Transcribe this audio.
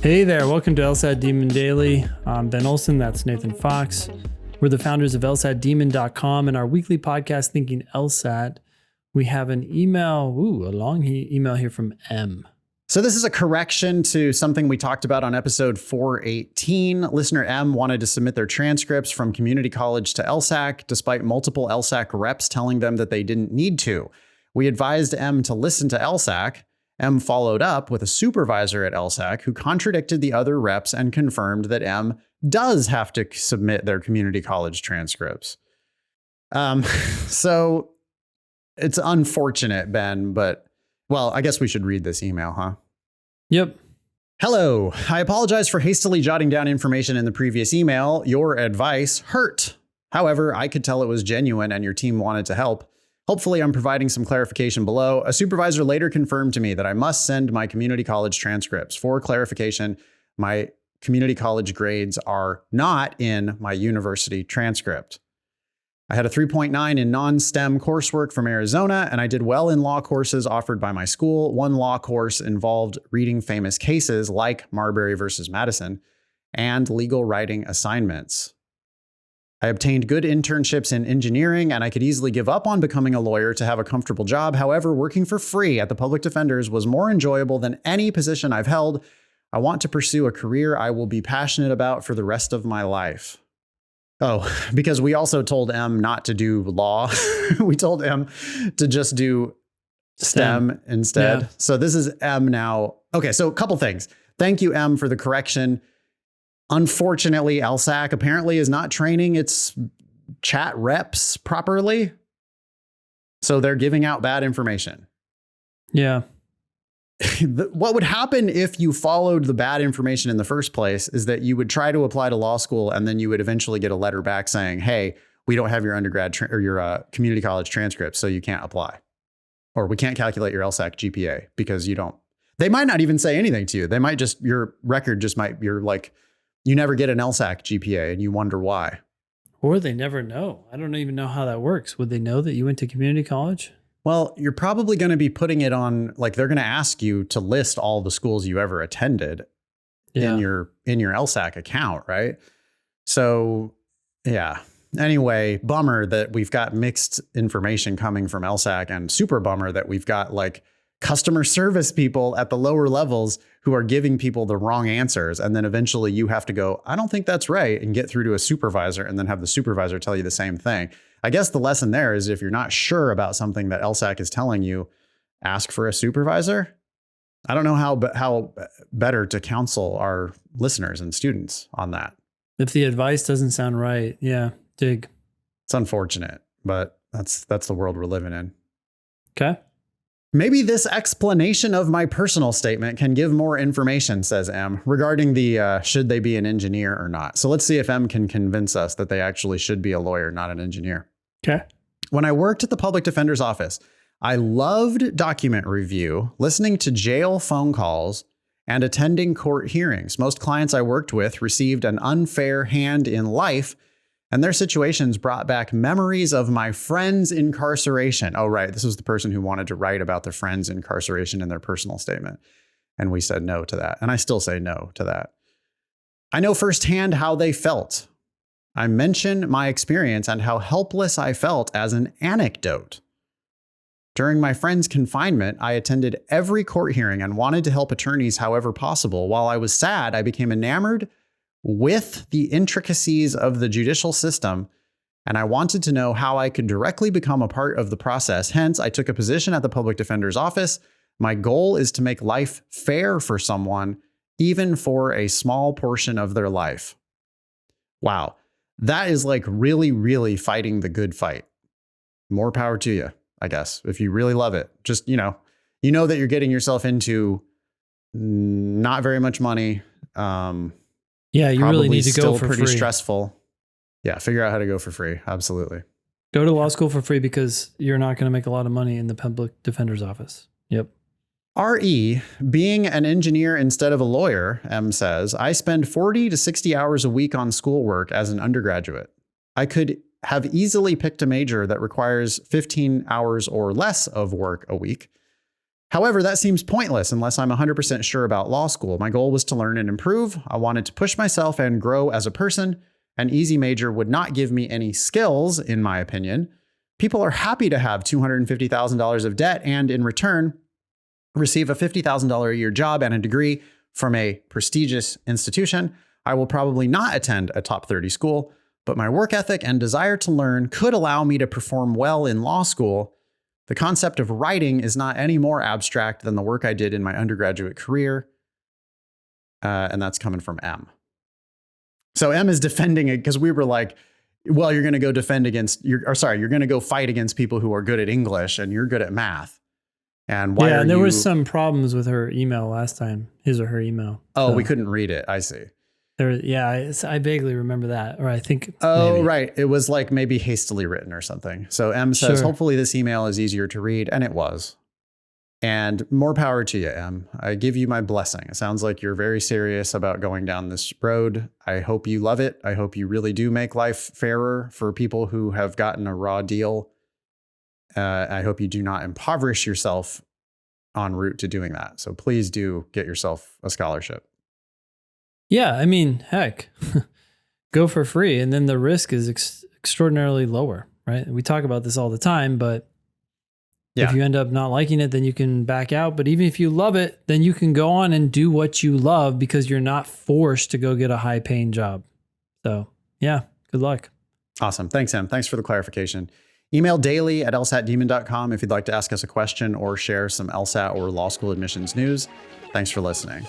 Hey there, welcome to LSAT Demon Daily. I'm Ben Olson, that's Nathan Fox. We're the founders of LSATdemon.com and our weekly podcast, Thinking LSAT. We have an email, a long email here from M. So this is a correction to something we talked about on episode 418. Listener M wanted to submit their transcripts from community college to LSAC, despite multiple LSAC reps telling them that they didn't need to. We advised M to listen to LSAC. M followed up with a supervisor at LSAC who contradicted the other reps and confirmed that M does have to submit their community college transcripts. So it's unfortunate, Ben, but well, I guess we should read this email, huh? Yep. Hello. I apologize for hastily jotting down information in the previous email. Your advice hurt. However, I could tell it was genuine and your team wanted to help. Hopefully, I'm providing some clarification below. A supervisor later confirmed to me that I must send my community college transcripts. For clarification, my community college grades are not in my university transcript. I had a 3.9 in non-STEM coursework from Arizona, and I did well in law courses offered by my school. One law course involved reading famous cases like Marbury versus Madison and legal writing assignments. I obtained good internships in engineering, and I could easily give up on becoming a lawyer to have a comfortable job. However, working for free at the public defenders was more enjoyable than any position I've held. I want to pursue a career I will be passionate about for the rest of my life. Oh, because we also told M not to do law. We told M to just do STEM instead. Yeah. So this is M now. Okay, so a couple things. Thank you, M, for the correction. Unfortunately, LSAC apparently is not training its chat reps properly. So they're giving out bad information. Yeah. What would happen if you followed the bad information in the first place is that you would try to apply to law school and then you would eventually get a letter back saying, hey, we don't have your undergrad or your community college transcript, so you can't apply. Or we can't calculate your LSAC GPA because you don't. They might not even say anything to you. They might just, your record just might, you're like, you never get an LSAC GPA and you wonder why. Or they never know. I don't even know how that works. Would they know that you went to community college? Well, you're probably going to be putting it on, like they're going to ask you to list all the schools you ever attended in your LSAC account, right? So, yeah. Anyway, bummer that we've got mixed information coming from LSAC and super bummer that we've got like customer service people at the lower levels who are giving people the wrong answers. And then eventually you have to go, I don't think that's right, and get through to a supervisor and then have the supervisor tell you the same thing. I guess the lesson there is if you're not sure about something that LSAC is telling you, ask for a supervisor. I don't know how better to counsel our listeners and students on that. If the advice doesn't sound right, dig. It's unfortunate, but that's the world we're living in. Okay. Maybe this explanation of my personal statement can give more information, says M, regarding the should they be an engineer or not. So let's see if M can convince us that they actually should be a lawyer, not an engineer. Okay. When I worked at the public defender's office, I loved document review, listening to jail phone calls, and attending court hearings. Most clients I worked with received an unfair hand in life, and their situations brought back memories of my friend's incarceration. Oh, right. This was the person who wanted to write about their friend's incarceration in their personal statement. And we said no to that. And I still say no to that. I know firsthand how they felt. I mention my experience and how helpless I felt as an anecdote. During my friend's confinement, I attended every court hearing and wanted to help attorneys however possible. While I was sad, I became enamored with the intricacies of the judicial system, and I wanted to know how I could directly become a part of the process. Hence, I took a position at the public defender's office. My goal is to make life fair for someone, even for a small portion of their life. Wow. That is like really, really fighting the good fight. More power to you, I guess, if you really love it. Just, you know that you're getting yourself into not very much money. Yeah, you really need to go for free. Still pretty stressful. Yeah, figure out how to go for free. Absolutely. Go to law school for free because you're not going to make a lot of money in the public defender's office. Yep. RE, being an engineer instead of a lawyer, M says, I spend 40 to 60 hours a week on schoolwork as an undergraduate. I could have easily picked a major that requires 15 hours or less of work a week. However, that seems pointless unless I'm 100% sure about law school. My goal was to learn and improve. I wanted to push myself and grow as a person. An easy major would not give me any skills, in my opinion. People are happy to have $250,000 of debt and, in return, receive a $50,000 a year job and a degree from a prestigious institution. I will probably not attend a top 30 school, but my work ethic and desire to learn could allow me to perform well in law school. The concept of writing is not any more abstract than the work I did in my undergraduate career. And that's coming from M. So M is defending it because we were like, well, you're going to go you're going to go fight against people who are good at English and you're good at math. And why and there were some problems with her email last time, his or her email. Oh, so we couldn't read it. I see. I vaguely remember that, or I think. Oh, maybe. Right. It was like maybe hastily written or something. So M says, hopefully this email is easier to read. And it was. And more power to you, M. I give you my blessing. It sounds like you're very serious about going down this road. I hope you love it. I hope you really do make life fairer for people who have gotten a raw deal. I hope you do not impoverish yourself en route to doing that. So please do get yourself a scholarship. Yeah, I mean, heck, go for free. And then the risk is extraordinarily lower, right? We talk about this all the time, but if you end up not liking it, then you can back out. But even if you love it, then you can go on and do what you love because you're not forced to go get a high paying job. So yeah, good luck. Awesome. Thanks, Em. Thanks for the clarification. Email daily@lsatdemon.com if you'd like to ask us a question or share some LSAT or law school admissions news. Thanks for listening.